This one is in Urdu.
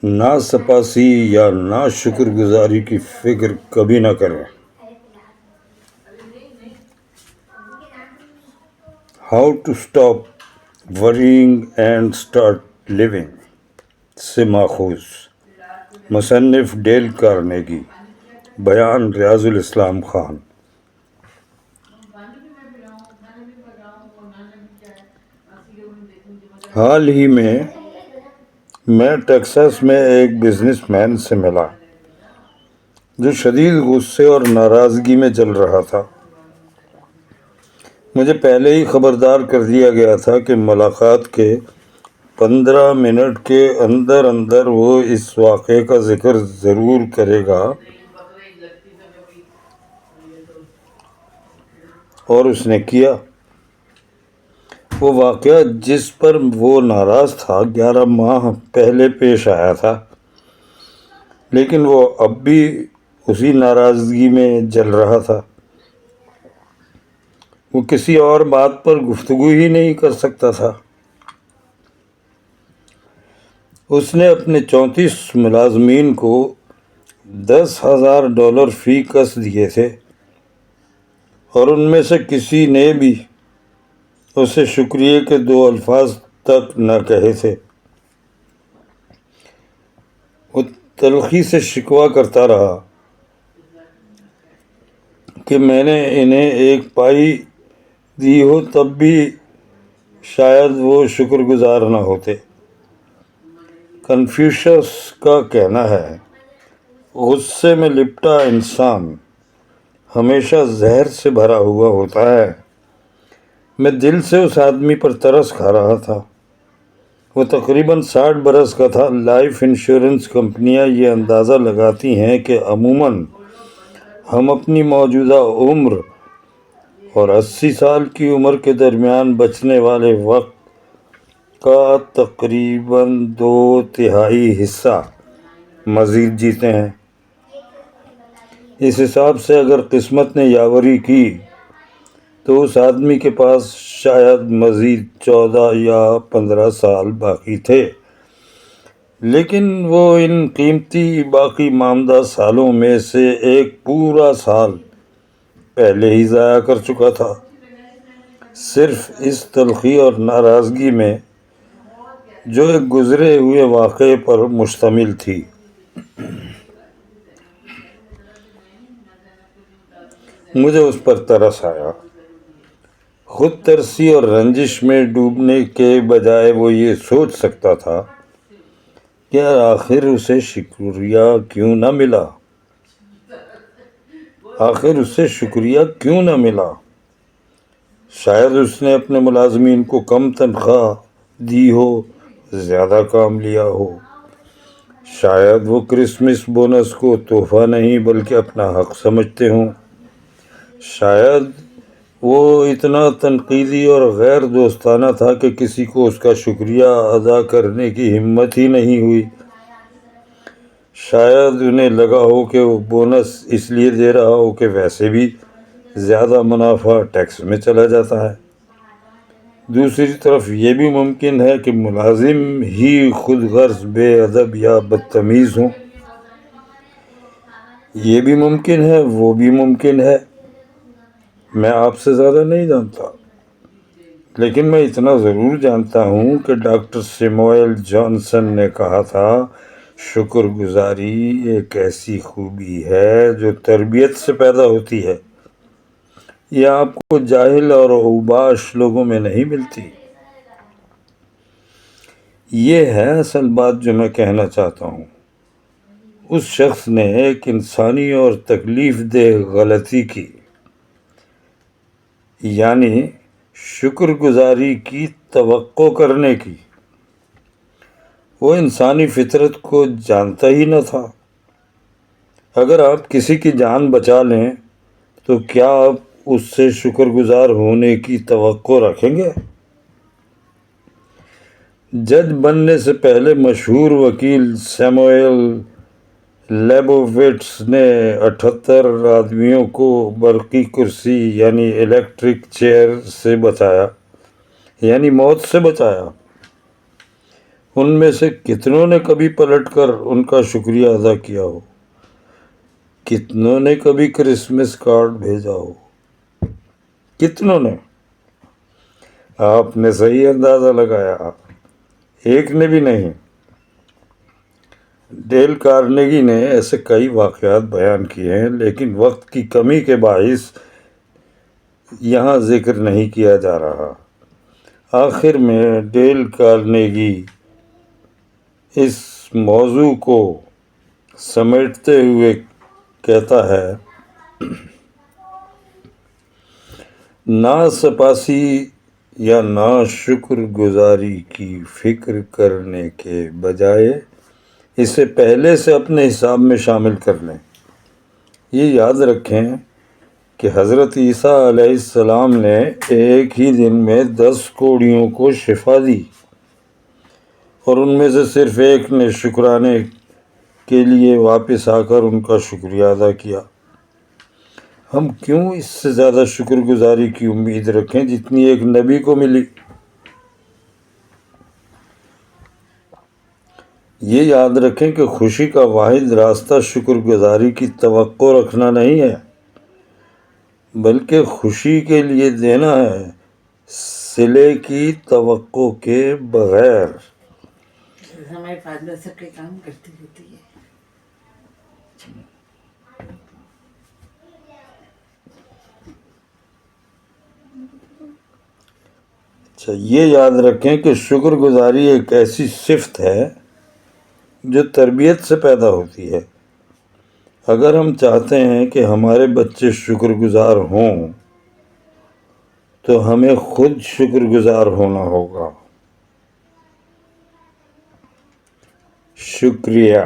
ناسپاسی یا ناشکر گزاری کی فکر کبھی نہ کریں۔ How to stop worrying and start living سے ماخوذ، مصنف ڈیل کارنیگی، بیان ریاض الاسلام خان۔ حال ہی میں ٹیکساس میں ایک بزنس مین سے ملا جو شدید غصے اور ناراضگی میں چل رہا تھا۔ مجھے پہلے ہی خبردار کر دیا گیا تھا کہ ملاقات کے 15 منٹ کے اندر اندر وہ اس واقعے کا ذکر ضرور کرے گا، اور اس نے کیا۔ وہ واقعہ جس پر وہ ناراض تھا 11 ماہ پہلے پیش آیا تھا، لیکن وہ اب بھی اسی ناراضگی میں جل رہا تھا۔ وہ کسی اور بات پر گفتگو ہی نہیں کر سکتا تھا۔ اس نے اپنے 34 ملازمین کو $10,000 فی کس دیے تھے، اور ان میں سے کسی نے بھی اسے شکریہ کے 2 الفاظ تک نہ کہے تھے۔ وہ تلخی سے شکوہ کرتا رہا کہ میں نے انہیں 1 پائی دی ہو تب بھی شاید وہ شکر گزار نہ ہوتے۔ کنفیوشس کا کہنا ہے، غصے میں لپٹا انسان ہمیشہ زہر سے بھرا ہوا ہوتا ہے۔ میں دل سے اس آدمی پر ترس کھا رہا تھا۔ وہ تقریباً 60 برس کا تھا۔ لائف انشورنس کمپنیاں یہ اندازہ لگاتی ہیں کہ عموماً ہم اپنی موجودہ عمر اور 80 سال کی عمر کے درمیان بچنے والے وقت کا تقریباً 2/3 حصہ مزید جیتے ہیں۔ اس حساب سے اگر قسمت نے یاوری کی تو اس آدمی کے پاس شاید مزید 14 یا 15 سال باقی تھے، لیکن وہ ان قیمتی باقی ماندہ سالوں میں سے 1 پورا سال پہلے ہی ضائع کر چکا تھا، صرف اس تلخی اور ناراضگی میں جو ایک گزرے ہوئے واقعے پر مشتمل تھی۔ مجھے اس پر ترس آیا۔ خود ترسی اور رنجش میں ڈوبنے کے بجائے وہ یہ سوچ سکتا تھا کہ آخر اسے شکریہ کیوں نہ ملا۔ شاید اس نے اپنے ملازمین کو کم تنخواہ دی ہو، زیادہ کام لیا ہو۔ شاید وہ کرسمس بونس کو تحفہ نہیں بلکہ اپنا حق سمجھتے ہوں۔ شاید وہ اتنا تنقیدی اور غیر دوستانہ تھا کہ کسی کو اس کا شکریہ ادا کرنے کی ہمت ہی نہیں ہوئی۔ شاید انہیں لگا ہو کہ وہ بونس اس لیے دے رہا ہو کہ ویسے بھی زیادہ منافع ٹیکس میں چلا جاتا ہے۔ دوسری طرف یہ بھی ممکن ہے کہ ملازم ہی خود غرض بے ادب یا بدتمیز ہوں۔ یہ بھی ممکن ہے، وہ بھی ممکن ہے۔ میں آپ سے زیادہ نہیں جانتا، لیکن میں اتنا ضرور جانتا ہوں کہ ڈاکٹر سیموئل جانسن نے کہا تھا، شکر گزاری ایک ایسی خوبی ہے جو تربیت سے پیدا ہوتی ہے۔ یہ آپ کو جاہل اور اوباش لوگوں میں نہیں ملتی۔ یہ ہے اصل بات جو میں کہنا چاہتا ہوں۔ اس شخص نے ایک انسانی اور تکلیف دہ غلطی کی، یعنی شکر گزاری کی توقع کرنے کی۔ وہ انسانی فطرت کو جانتا ہی نہ تھا۔ اگر آپ کسی کی جان بچا لیں تو کیا آپ اس سے شکر گزار ہونے کی توقع رکھیں گے؟ جج بننے سے پہلے مشہور وکیل سیموئل لیبووٹز نے 78 آدمیوں کو برقی کرسی یعنی الیکٹرک چیئر سے بچایا، یعنی موت سے بچایا۔ ان میں سے کتنوں نے کبھی پلٹ کر ان کا شکریہ ادا کیا ہو؟ کتنوں نے کبھی کرسمس کارڈ بھیجا ہو؟ کتنوں نے؟ آپ نے صحیح اندازہ لگایا، ایک نے بھی نہیں۔ ڈیل کارنیگی نے ایسے کئی واقعات بیان کیے ہیں، لیکن وقت کی کمی کے باعث یہاں ذکر نہیں کیا جا رہا۔ آخر میں ڈیل کارنیگی اس موضوع کو سمیٹتے ہوئے کہتا ہے، ناسپاسی یا ناشکر گزاری کی فکر کرنے کے بجائے اسے پہلے سے اپنے حساب میں شامل کر لیں۔ یہ یاد رکھیں کہ حضرت عیسیٰ علیہ السلام نے ایک ہی دن میں 10 کوڑیوں کو شفا دی، اور ان میں سے صرف ایک نے شکرانے کے لیے واپس آ کر ان کا شکریہ ادا کیا۔ ہم کیوں اس سے زیادہ شکر گزاری کی امید رکھیں جتنی ایک نبی کو ملی؟ یہ یاد رکھیں کہ خوشی کا واحد راستہ شکر گزاری کی توقع رکھنا نہیں ہے، بلکہ خوشی کے لیے دینا ہے، صلے کی توقع کے بغیر۔ ہمارے فادر سب کے کام کرتی ہوتی ہے۔ اچھا، یہ یاد رکھیں کہ شکر گزاری ایک ایسی صفت ہے جو تربیت سے پیدا ہوتی ہے۔ اگر ہم چاہتے ہیں کہ ہمارے بچے شکر گزار ہوں تو ہمیں خود شکر گزار ہونا ہوگا۔ شکریہ۔